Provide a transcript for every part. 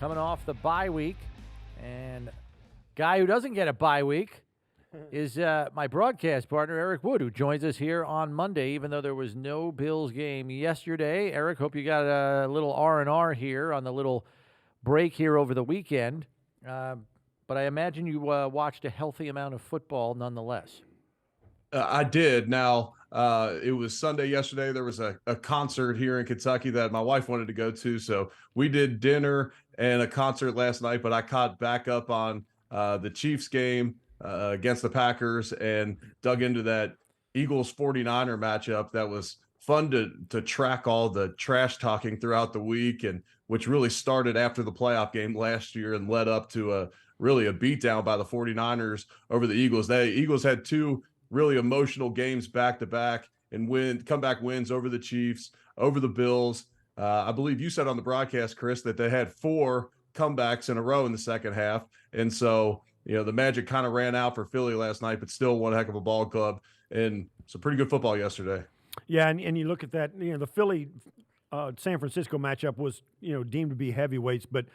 coming off the bye week, and guy who doesn't get a bye week is my broadcast partner, Eric Wood, who joins us here on Monday, even though there was no Bills game yesterday. Eric, hope you got a little R&R here on the little break here over the weekend. But I imagine you watched a healthy amount of football nonetheless. I did. Now, it was Sunday yesterday. There was a concert here in Kentucky that my wife wanted to go to. So we did dinner and a concert last night, but I caught back up on the Chiefs game against the Packers and dug into that Eagles 49er matchup. That was fun to track all the trash talking throughout the week, and which really started after the playoff game last year and led up to a beatdown by the 49ers over the Eagles. The Eagles had two really emotional games back-to-back and comeback wins over the Chiefs, over the Bills. I believe you said on the broadcast, Chris, that they had 4 comebacks in a row in the second half. And so, the magic kind of ran out for Philly last night, but still one heck of a ball club and some pretty good football yesterday. Yeah, and you look at that, the Philly San Francisco matchup was, deemed to be heavyweights, but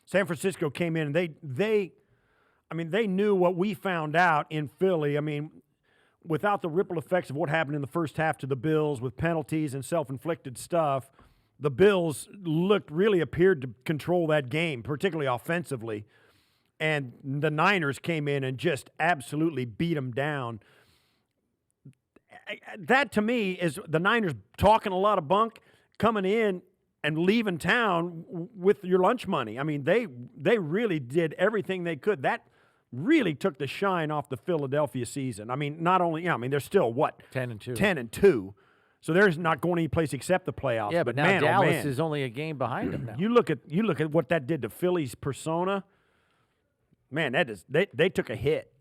San Francisco came in and they knew what we found out in Philly. I mean, without the ripple effects of what happened in the first half to the Bills with penalties and self-inflicted stuff, the Bills appeared to control that game, particularly offensively. And the Niners came in and just absolutely beat them down. That, to me, is the Niners talking a lot of bunk, coming in and leaving town with your lunch money. I mean, they really did everything they could. That really took the shine off the Philadelphia season. I mean, not only, they're still, 10-2. 10-2. So they're not going any place except the playoffs. Yeah, but now man, Dallas is only a game behind them now. You look at what that did to Philly's persona. Man, they took a hit.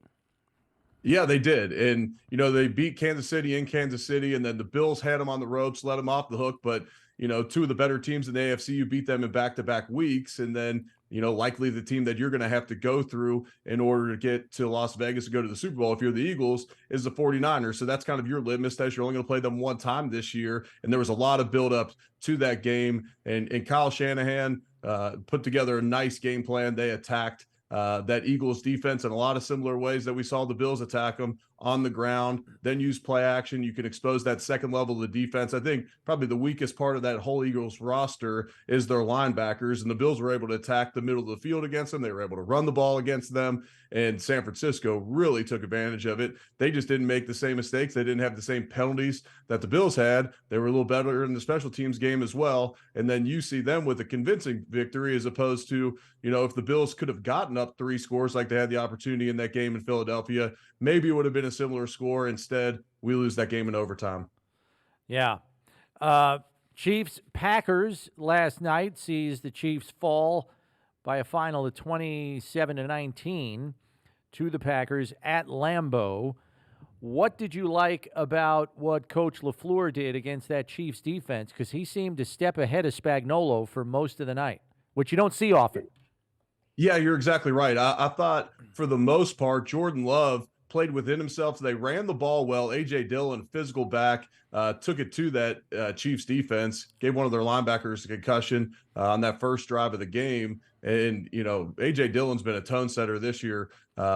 Yeah, they did. And, they beat Kansas City in Kansas City, and then the Bills had them on the ropes, let them off the hook. But, two of the better teams in the AFC, you beat them in back-to-back weeks. And then, likely the team that you're going to have to go through in order to get to Las Vegas to go to the Super Bowl, if you're the Eagles, is the 49ers. So that's kind of your litmus test. You're only going to play them one time this year. And there was a lot of buildup to that game. And Kyle Shanahan put together a nice game plan. They attacked that Eagles defense in a lot of similar ways that we saw the Bills attack them on the ground, then use play action. You can expose that second level of the defense. I think probably the weakest part of that whole Eagles roster is their linebackers, and the Bills were able to attack the middle of the field against them. They were able to run the ball against them, and San Francisco really took advantage of it. They just didn't make the same mistakes. They didn't have the same penalties that the Bills had. They were a little better in the special teams game as well, and then you see them with a convincing victory as opposed to, if the Bills could have gotten up 3 scores like they had the opportunity in that game in Philadelphia, maybe it would have been a similar score. Instead, we lose that game in overtime. Yeah. Chiefs-Packers last night sees the Chiefs fall by a final of 27-19 to the Packers at Lambeau. What did you like about what Coach LaFleur did against that Chiefs defense? Because he seemed to step ahead of Spagnuolo for most of the night, which you don't see often. Yeah, you're exactly right. I thought for the most part, Jordan Love played within himself. They ran the ball well. A.J. Dillon, physical back, took it to that Chiefs defense, gave one of their linebackers a concussion on that first drive of the game. And, A.J. Dillon's been a tone setter this year,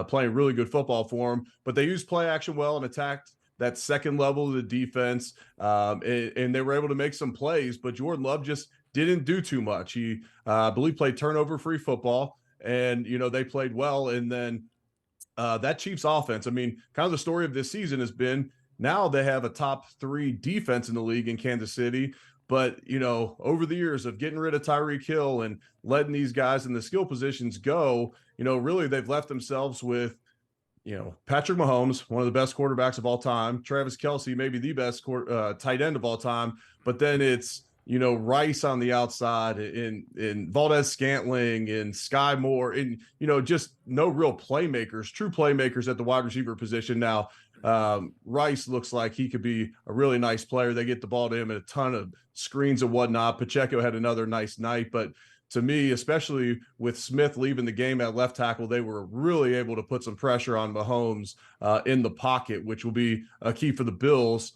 playing really good football for him. But they used play action well and attacked that second level of the defense, and they were able to make some plays. But Jordan Love just didn't do too much. He, I believe, played turnover-free football, and, they played well. And then that Chiefs offense, kind of the story of this season has been now they have a top 3 defense in the league in Kansas City. But, over the years of getting rid of Tyreek Hill and letting these guys in the skill positions go, really they've left themselves with, Patrick Mahomes, one of the best quarterbacks of all time, Travis Kelce, maybe the best tight end of all time. But then it's, Rice on the outside and Valdez Scantling and Sky Moore and, just no real playmakers, true playmakers at the wide receiver position. Now, Rice looks like he could be a really nice player. They get the ball to him and a ton of screens and whatnot. Pacheco had another nice night, but to me, especially with Smith leaving the game at left tackle, they were really able to put some pressure on Mahomes in the pocket, which will be a key for the Bills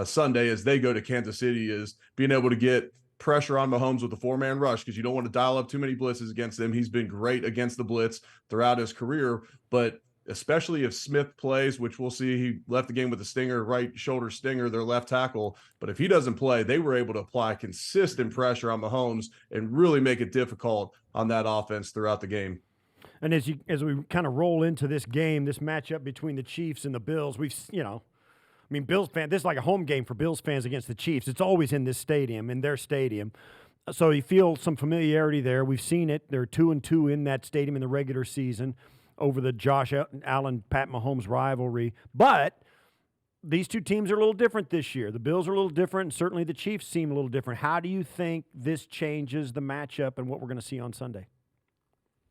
Sunday as they go to Kansas City, is being able to get pressure on Mahomes with the 4-man rush because you don't want to dial up too many blitzes against him. He's been great against the blitz throughout his career, but especially if Smith plays, which we'll see, he left the game with a stinger, right shoulder stinger, their left tackle. But if he doesn't play, they were able to apply consistent pressure on Mahomes and really make it difficult on that offense throughout the game. And as we kind of roll into this game, this matchup between the Chiefs and the Bills, Bills fans, this is like a home game for Bills fans against the Chiefs. It's always in this stadium, in their stadium. So you feel some familiarity there. We've seen it. They're 2-2 in that stadium in the regular season over the Josh Allen, Pat Mahomes rivalry. But these two teams are a little different this year. The Bills are a little different, and certainly the Chiefs seem a little different. How do you think this changes the matchup and what we're going to see on Sunday?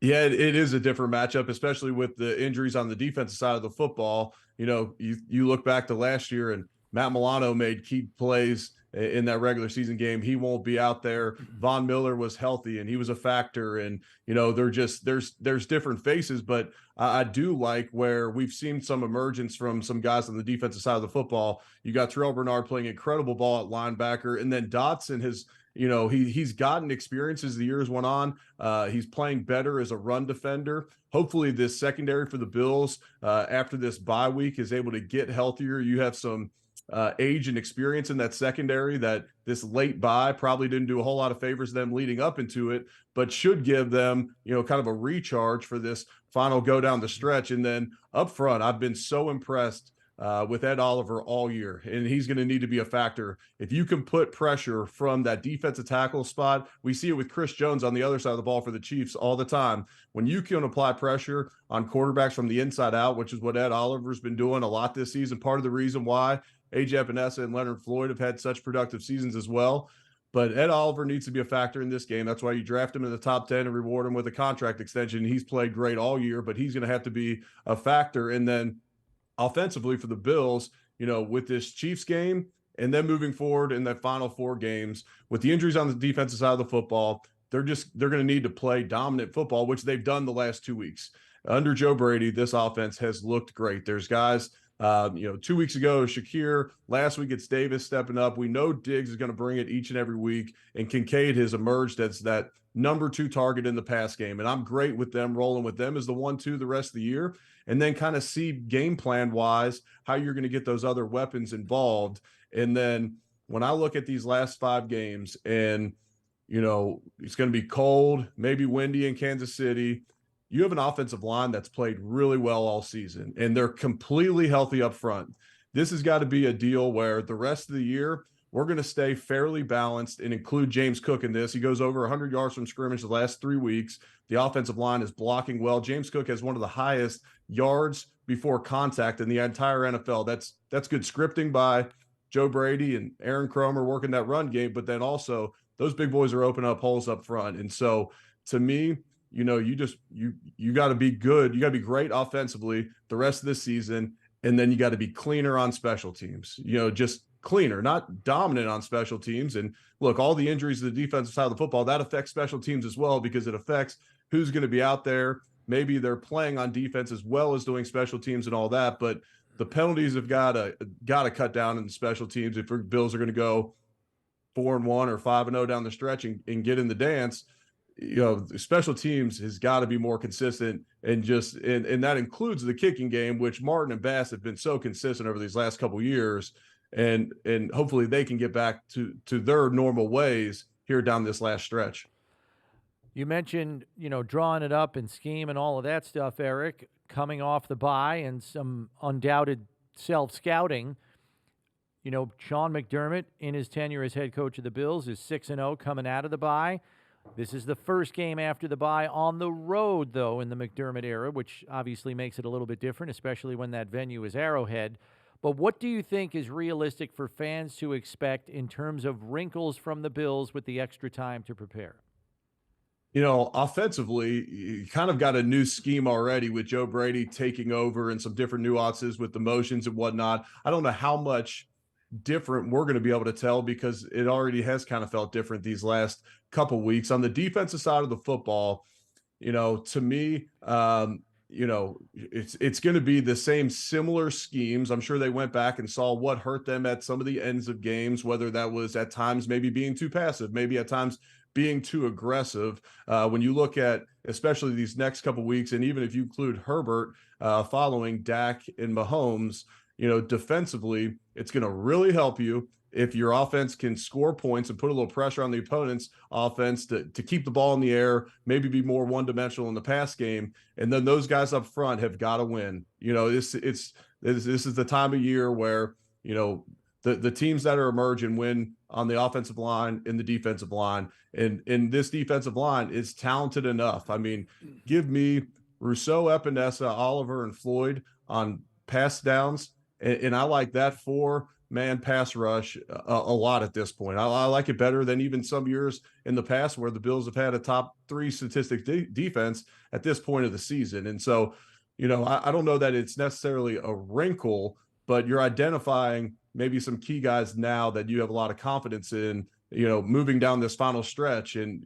Yeah, it is a different matchup, especially with the injuries on the defensive side of the football. You look back to last year, and Matt Milano made key plays in that regular season game. He won't be out there. Von Miller was healthy, and he was a factor. And there's different faces, but I do like where we've seen some emergence from some guys on the defensive side of the football. You got Terrell Bernard playing incredible ball at linebacker, and then Dotson has. He's gotten experience as the years went on. He's playing better as a run defender. Hopefully this secondary for the Bills after this bye week is able to get healthier. You have some age and experience in that secondary that this late bye probably didn't do a whole lot of favors them leading up into it, but should give them, kind of a recharge for this final go down the stretch. And then up front, I've been so impressed with Ed Oliver all year, and he's going to need to be a factor. If you can put pressure from that defensive tackle spot, we see it with Chris Jones on the other side of the ball for the Chiefs all the time. When you can apply pressure on quarterbacks from the inside out, which is what Ed Oliver's been doing a lot this season, part of the reason why A.J. Epinesa and Leonard Floyd have had such productive seasons as well. But Ed Oliver needs to be a factor in this game. That's why you draft him in the top 10 and reward him with a contract extension. He's played great all year, but he's going to have to be a factor. And then offensively for the Bills, with this Chiefs game and then moving forward in the final 4 games with the injuries on the defensive side of the football, they're going to need to play dominant football, which they've done the last 2 weeks. Under Joe Brady, this offense has looked great. There's guys, 2 weeks ago, Shakir, last week it's Davis stepping up. We know Diggs is going to bring it each and every week, and Kincaid has emerged as that number 2 target in the pass game. And I'm great with them, rolling with them as the 1-2 the rest of the year, and then kind of see game plan wise how you're going to get those other weapons involved. And then when I look at these last 5 games and, it's going to be cold, maybe windy in Kansas City, you have an offensive line that's played really well all season, and they're completely healthy up front. This has got to be a deal where the rest of the year, we're going to stay fairly balanced and include James Cook in this. He goes over 100 yards from scrimmage the last 3 weeks. The offensive line is blocking well. James Cook has one of the highest yards before contact in the entire NFL. That's good scripting by Joe Brady and Aaron Cromer working that run game, but then also those big boys are opening up holes up front. And so to me, you got to be good. You got to be great offensively the rest of this season. And then you got to be cleaner on special teams, just cleaner, not dominant on special teams. And look, all the injuries to the defensive side of the football, that affects special teams as well, because it affects who's going to be out there. Maybe they're playing on defense as well as doing special teams and all that. But the penalties have got to cut down in the special teams if the Bills are going to go 4-1 or 5-0 down the stretch and get in the dance. Special teams has got to be more consistent, and that includes the kicking game, which Martin and Bass have been so consistent over these last couple of years, and hopefully they can get back to their normal ways here down this last stretch. You mentioned, drawing it up and scheme and all of that stuff, Eric, coming off the bye and some undoubted self-scouting. Sean McDermott, in his tenure as head coach of the Bills, is 6-0 coming out of the bye. This is the first game after the bye on the road, though, in the McDermott era, which obviously makes it a little bit different, especially when that venue is Arrowhead. But what do you think is realistic for fans to expect in terms of wrinkles from the Bills with the extra time to prepare? Offensively, you kind of got a new scheme already with Joe Brady taking over and some different nuances with the motions and whatnot. I don't know how much different we're going to be able to tell, because it already has kind of felt different these last couple weeks. On the defensive side of the football, to me, it's going to be the same similar schemes. I'm sure they went back and saw what hurt them at some of the ends of games, whether that was at times maybe being too passive, maybe at times being too aggressive. When you look at especially these next couple of weeks, and even if you include Herbert following Dak and Mahomes, defensively, it's going to really help you if your offense can score points and put a little pressure on the opponent's offense to keep the ball in the air, maybe be more one-dimensional in the pass game. And then those guys up front have got to win. This is the time of year where, the teams that are emerging win on the offensive line and the defensive line. And this defensive line is talented enough. I mean, give me Rousseau, Epinesa, Oliver, and Floyd on pass downs. And I like that 4-man pass rush a lot at this point. I like it better than even some years in the past where the Bills have had a top 3 statistic defense at this point of the season. And so, I don't know that it's necessarily a wrinkle, but you're identifying maybe some key guys now that you have a lot of confidence in, moving down this final stretch. And,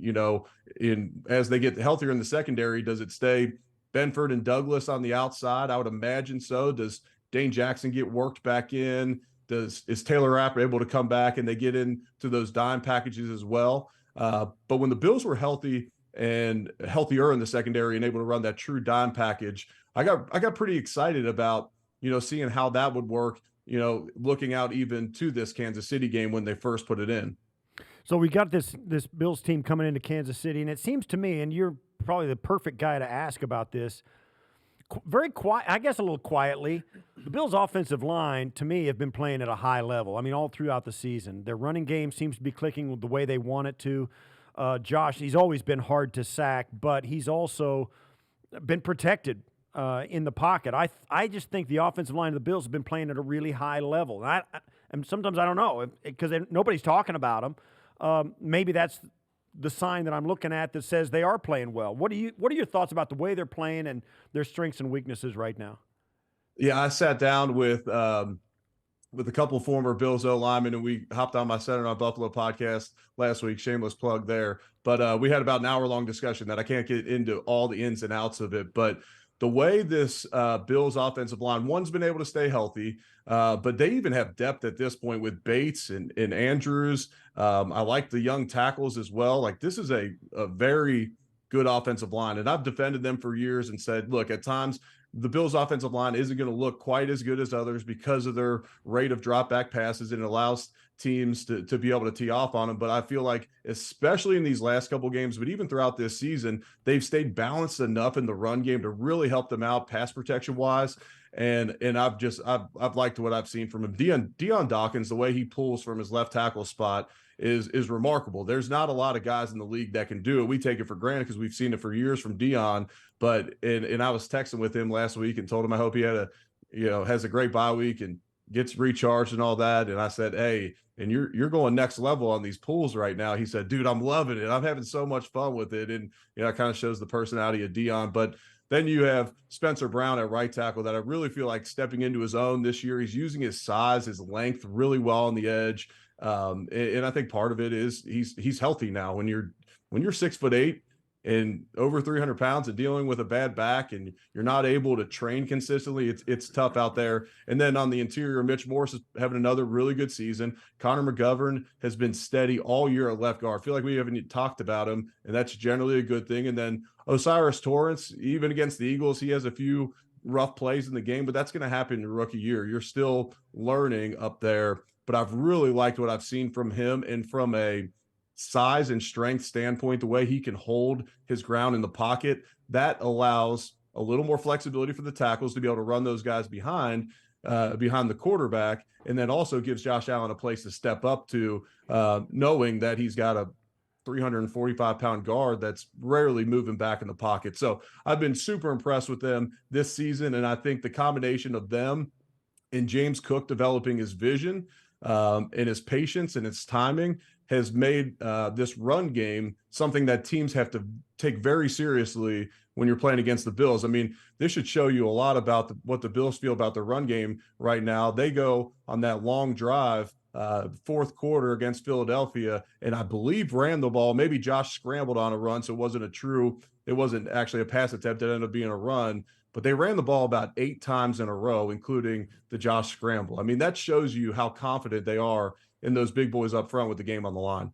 as they get healthier in the secondary, does it stay Benford and Douglas on the outside? I would imagine so. Does Dane Jackson get worked back in? Is Taylor Rapp able to come back and they get into those dime packages as well? But when the Bills were healthy and healthier in the secondary and able to run that true dime package, I got pretty excited about, seeing how that would work, looking out even to this Kansas City game when they first put it in. So we got this Bills team coming into Kansas City, and it seems to me, and you're probably the perfect guy to ask about this, very quiet, I guess a little quietly, the Bills' offensive line, to me, have been playing at a high level. I mean, all throughout the season. Their running game seems to be clicking the way they want it to. Josh, he's always been hard to sack, but he's also been protected in the pocket. I just think the offensive line of the Bills have been playing at a really high level. And sometimes I don't know, because nobody's talking about them. Maybe that's the sign that I'm looking at that says they are playing well. What are your thoughts about the way they're playing and their strengths and weaknesses right now? Yeah, I sat down with a couple of former Bills O linemen, and we hopped on my Center on Buffalo podcast last week. Shameless plug there. But we had about an hour-long discussion that I can't get into all the ins and outs of it. But the way this Bills offensive line, one's been able to stay healthy, but they even have depth at this point with Bates and Andrews. I like the young tackles as well. Like, this is a very good offensive line, and I've defended them for years and said, look, at times the Bills offensive line isn't going to look quite as good as others because of their rate of drop back passes, and it allows teams to be able to tee off on them. But I feel like, especially in these last couple games, but even throughout this season, they've stayed balanced enough in the run game to really help them out pass protection wise. And I've liked what I've seen from him. Deion Dawkins, the way he pulls from his left tackle spot is remarkable. There's not a lot of guys in the league that can do it. We take it for granted because we've seen it for years from Deion. But and I was texting with him last week and told him I hope he has a great bye week and gets recharged and all that. And I said, hey, and you're going next level on these pulls right now. He said, dude, I'm loving it. I'm having so much fun with it. And it kind of shows the personality of Deion. But then you have Spencer Brown at right tackle that I really feel like stepping into his own this year. He's using his size, his length really well on the edge. And I think part of it is he's healthy now. When you're 6'8" and over 300 pounds and dealing with a bad back and you're not able to train consistently, it's tough out there. And then on the interior, Mitch Morse is having another really good season. Connor McGovern has been steady all year at left guard. I feel like we haven't talked about him, and that's generally a good thing. And then Osiris Torrance, even against the Eagles, he has a few rough plays in the game, but that's going to happen in your rookie year. You're still learning up there, but I've really liked what I've seen from him, and from a size and strength standpoint, the way he can hold his ground in the pocket, that allows a little more flexibility for the tackles to be able to run those guys behind the quarterback, and then also gives Josh Allen a place to step up to, knowing that he's got a 345-pound guard that's rarely moving back in the pocket. So I've been super impressed with them this season, and I think the combination of them and James Cook developing his vision and his patience and his timing has made this run game something that teams have to take very seriously when you're playing against the Bills. I mean, this should show you a lot about what the Bills feel about the run game right now. They go on that long drive, fourth quarter against Philadelphia, and I believe ran the ball. Maybe Josh scrambled on a run, so it wasn't actually a pass attempt. It ended up being a run. but they ran the ball about 8 times in a row, including the Josh scramble. I mean, that shows you how confident they are in those big boys up front with the game on the line.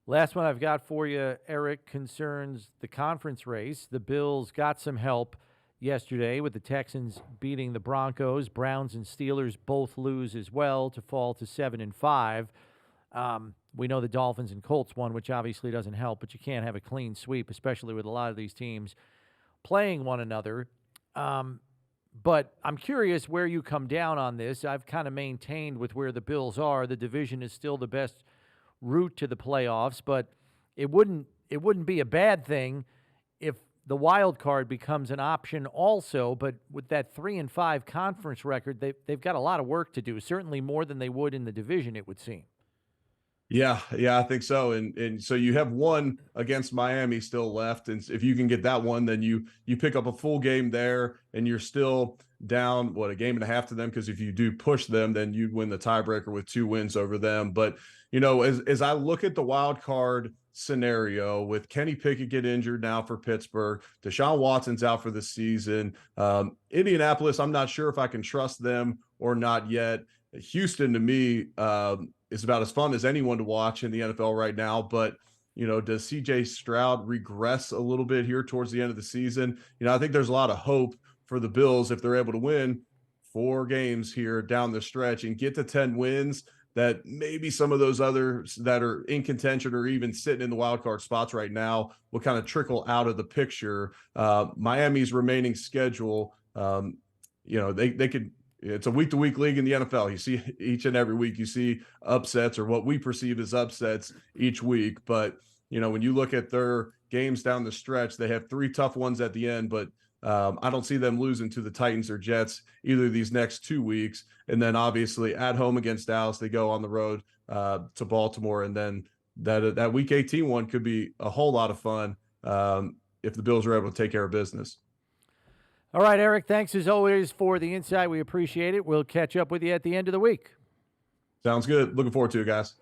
Last one I've got for you, Eric, concerns the conference race. The Bills got some help yesterday with the Texans beating the Broncos. Browns and Steelers both lose as well to fall to 7-5. We know the Dolphins and Colts won, which obviously doesn't help, but you can't have a clean sweep, especially with a lot of these teams playing one another. But I'm curious where you come down on this. I've kind of maintained with where the Bills are. The division is still the best route to the playoffs, but it wouldn't be a bad thing if the wild card becomes an option also. But with that 3-5 conference record, they've got a lot of work to do, certainly more than they would in the division, it would seem. Yeah, I think so. And so you have one against Miami still left. And if you can get that one, then you pick up a full game there and you're still down, a game and a half to them. Because if you do push them, then you'd win the tiebreaker with 2 wins over them. But, as I look at the wild card scenario with Kenny Pickett get injured now for Pittsburgh, Deshaun Watson's out for the season. Indianapolis, I'm not sure if I can trust them or not yet. Houston, to me, is about as fun as anyone to watch in the NFL right now. But, does CJ Stroud regress a little bit here towards the end of the season? I think there's a lot of hope for the Bills if they're able to win 4 games here down the stretch and get to 10 wins, that maybe some of those others that are in contention or even sitting in the wild card spots right now will kind of trickle out of the picture. Miami's remaining schedule, they could. It's a week-to-week league in the NFL. You see each and every week, you see upsets or what we perceive as upsets each week. But, when you look at their games down the stretch, they have 3 tough ones at the end, but I don't see them losing to the Titans or Jets either of these next 2 weeks. And then obviously at home against Dallas, they go on the road to Baltimore. And then that week 18 one could be a whole lot of fun if the Bills are able to take care of business. All right, Eric, thanks as always for the insight. We appreciate it. We'll catch up with you at the end of the week. Sounds good. Looking forward to it, guys.